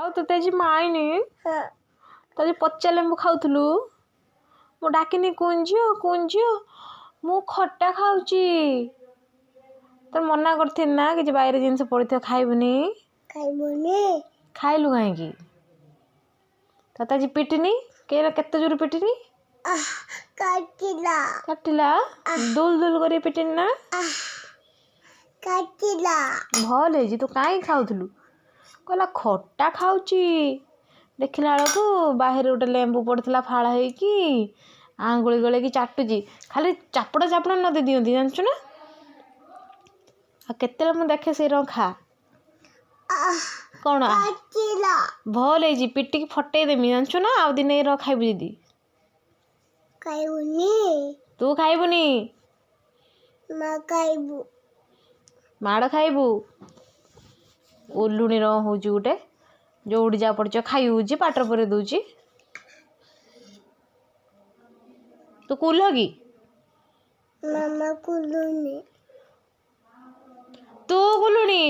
ତୁ ତେଜି ମାଇନି ତତେ ପଚାରିଲେ ମୁଁ ଖାଉଥିଲୁ ମୁଁ ଡାକିନି କୁଞ୍ଝ ମୁଁ ଖଟା ଖାଉଛି ତୋର ମନା କରିଥିଲି ନା କିଛି ବାଇରେ ଜିନିଷ ପଡ଼ିଥିବ ଖାଇବୁନି ଖାଇଲୁ କାହିଁକି ତତେ ଆଜି ପିଟିନି କେତେ ଜୋର ପିଟିନି କାଟିଲା ଦୁଲ କରି ପିଟିନି ନା ଭଲ ହେଇଛି ତୁ କାହିଁକି ଖାଉଥିଲୁ କହିଲା ଖଟା ଖାଉଛି ଦେଖିଲା ବେଳକୁ ବାହାରେ ଗୋଟେ ଲେମ୍ବୁ ପଡ଼ିଥିଲା ଫାଳ ହେଇକି ଆଙ୍ଗୁଳି ଗଳେଇକି ଚାଟୁଛି ଖାଲି ଚାପଡ଼ା ନ ଦେଇ ଦିଅନ୍ତି ଜାଣିଛୁ ନା ଆଉ କେତେବେଳେ ମୁଁ ଦେଖେ ସେଇ ଖା କ'ଣ ଭଲ ହେଇଛି ପିଟିକି ଫଟେଇ ଦେମି ଜାଣିଛୁ ନା ଆଉ ଦିନେ ଖାଇବୁ ଯଦି ତୁ ଖାଇବୁନି ମାଡ଼ ଖାଇବୁ ଓଲୁଣିର ହଉଛି ଗୋଟେ ଯୋଉଠି ଯା ପଡ଼ିଛ ଖାଇ ହେଉଛି ପାଟରେ ପୁରେଇ ଦଉଛି ତୁ କୁଲ କି ତୁ କୁଲୁଣି